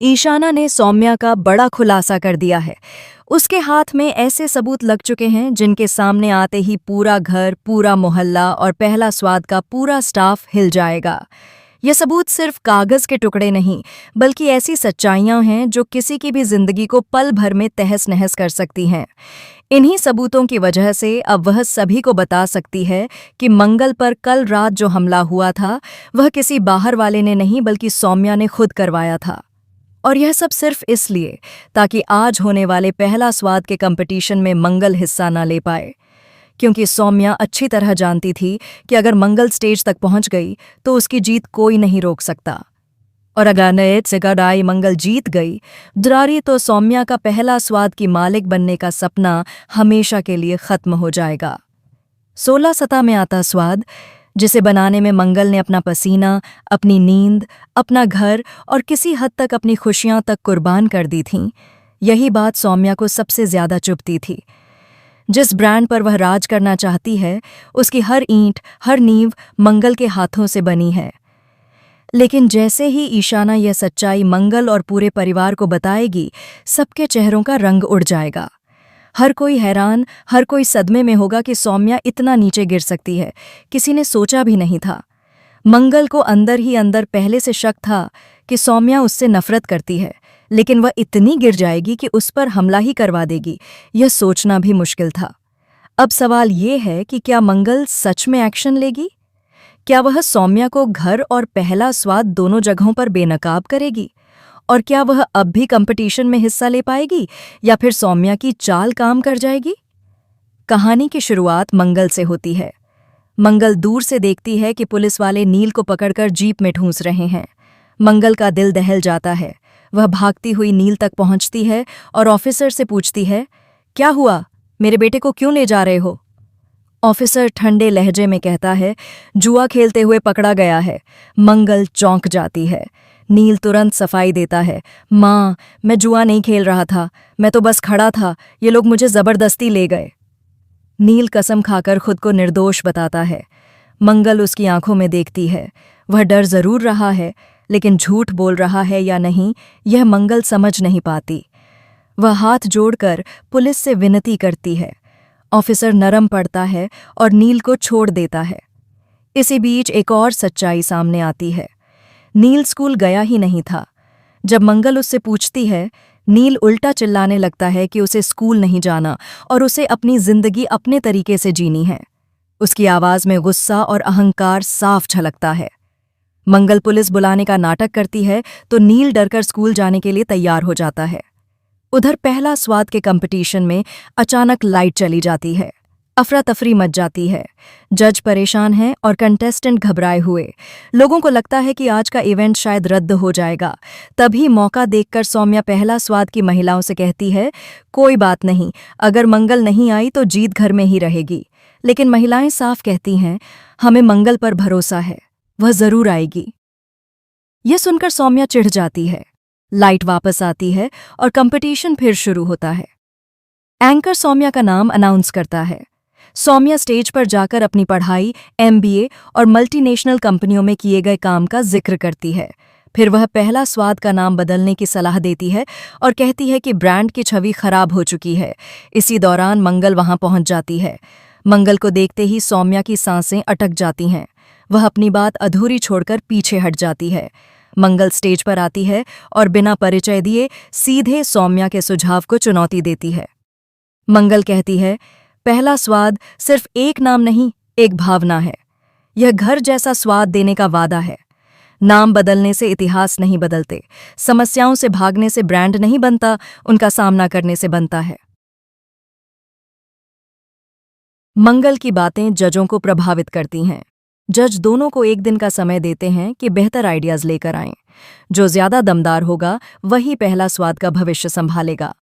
ईशाना ने सौम्या का बड़ा खुलासा कर दिया है। उसके हाथ में ऐसे सबूत लग चुके हैं जिनके सामने आते ही पूरा घर, पूरा मोहल्ला और पहला स्वाद का पूरा स्टाफ हिल जाएगा। ये सबूत सिर्फ कागज के टुकड़े नहीं, बल्कि ऐसी सच्चाइयां हैं जो किसी की भी जिंदगी को पल भर में तहस-नहस कर सकती हैं। इन्हीं सबूतों की वजह से अब वह सभी को बता सकती है कि मंगल पर कल रात जो हमला हुआ था, वह किसी बाहर वाले ने नहीं बल्कि सौम्या ने खुद करवाया था। और यह सब सिर्फ इसलिए ताकि आज होने वाले पहला स्वाद के कंपटीशन में मंगल हिस्सा न ले पाए, क्योंकि सौम्या अच्छी तरह जानती थी कि अगर मंगल स्टेज तक पहुंच गई तो उसकी जीत कोई नहीं रोक सकता। और अगर नए सिगड़ाई मंगल जीत गई दुरारी तो सौम्या का पहला स्वाद की मालिक बनने का सपना हमेशा के लिए खत्म हो जाएगा। 16 सतह में आता स्वाद, जिसे बनाने में मंगल ने अपना पसीना, अपनी नींद, अपना घर और किसी हद तक अपनी खुशियां तक कुर्बान कर दी थीं, यही बात सौम्या को सबसे ज्यादा चुभती थी। जिस ब्रांड पर वह राज करना चाहती है, उसकी हर ईंट, हर नींव मंगल के हाथों से बनी है। लेकिन जैसे ही ईशाना यह सच्चाई मंगल और पूरे परिवार को बताएगी, सबके चेहरों का रंग उड़ जाएगा। हर कोई हैरान, हर कोई सदमे में होगा कि सौम्या इतना नीचे गिर सकती है। किसी ने सोचा भी नहीं था। मंगल को अंदर ही अंदर पहले से शक था कि सौम्या उससे नफरत करती है, लेकिन वह इतनी गिर जाएगी कि उस पर हमला ही करवा देगी, यह सोचना भी मुश्किल था। अब सवाल ये है कि क्या मंगल सच में एक्शन लेगी? क्या वह सौम्या को घर और पहला स्वाद दोनों जगहों पर बेनकाब करेगी? और क्या वह अब भी कंपटीशन में हिस्सा ले पाएगी या फिर सौम्या की चाल काम कर जाएगी? कहानी की शुरुआत मंगल से होती है। मंगल दूर से देखती है कि पुलिस वाले नील को पकड़कर जीप में ठूंस रहे हैं। मंगल का दिल दहल जाता है। वह भागती हुई नील तक पहुंचती है और ऑफिसर से पूछती है, क्या हुआ? मेरे बेटे को क्यों ले जा रहे हो? ऑफिसर ठंडे लहजे में कहता है, जुआ खेलते हुए पकड़ा गया है। मंगल चौंक जाती है। नील तुरंत सफाई देता है, माँ, मैं जुआ नहीं खेल रहा था, मैं तो बस खड़ा था, ये लोग मुझे जबरदस्ती ले गए। नील कसम खाकर खुद को निर्दोष बताता है। मंगल उसकी आंखों में देखती है। वह डर जरूर रहा है, लेकिन झूठ बोल रहा है या नहीं, यह मंगल समझ नहीं पाती। वह हाथ जोड़कर पुलिस से विनती करती है। ऑफिसर नरम पड़ता है और नील को छोड़ देता है। इसी बीच एक और सच्चाई सामने आती है। नील स्कूल गया ही नहीं था। जब मंगल उससे पूछती है, नील उल्टा चिल्लाने लगता है कि उसे स्कूल नहीं जाना और उसे अपनी जिंदगी अपने तरीके से जीनी है। उसकी आवाज में गुस्सा और अहंकार साफ झलकता है। मंगल पुलिस बुलाने का नाटक करती है तो नील डरकर स्कूल जाने के लिए तैयार हो जाता है। उधर पहला स्वाद के कंपटीशन में अचानक लाइट चली जाती है। अफरा तफरी मच जाती है। जज परेशान है और कंटेस्टेंट घबराए हुए। लोगों को लगता है कि आज का इवेंट शायद रद्द हो जाएगा। तभी मौका देखकर सौम्या पहला स्वाद की महिलाओं से कहती है, कोई बात नहीं, अगर मंगल नहीं आई तो जीत घर में ही रहेगी। लेकिन महिलाएं साफ कहती हैं, हमें मंगल पर भरोसा है, वह जरूर आएगी। यह सुनकर सौम्या चिढ़ जाती है। लाइट वापस आती है और कंपटीशन फिर शुरू होता है। एंकर सौम्या का नाम अनाउंस करता है। सौम्या स्टेज पर जाकर अपनी पढ़ाई, MBA और मल्टीनेशनल कंपनियों में किए गए काम का जिक्र करती है। फिर वह पहला स्वाद का नाम बदलने की सलाह देती है और कहती है कि ब्रांड की छवि खराब हो चुकी है। इसी दौरान मंगल वहां पहुंच जाती है। मंगल को देखते ही सौम्या की सांसें अटक जाती हैं। वह अपनी बात अधूरी छोड़कर पीछे हट जाती है। मंगल स्टेज पर आती है और बिना परिचय दिए सीधे सौम्या के सुझाव को चुनौती देती है। मंगल कहती है, पहला स्वाद सिर्फ एक नाम नहीं, एक भावना है। यह घर जैसा स्वाद देने का वादा है। नाम बदलने से इतिहास नहीं बदलते, समस्याओं से भागने से ब्रांड नहीं बनता, उनका सामना करने से बनता है। मंगल की बातें जजों को प्रभावित करती हैं। जज दोनों को एक दिन का समय देते हैं कि बेहतर आइडियाज लेकर आएं। जो ज्यादा दमदार होगा वही पहला स्वाद का भविष्य संभालेगा।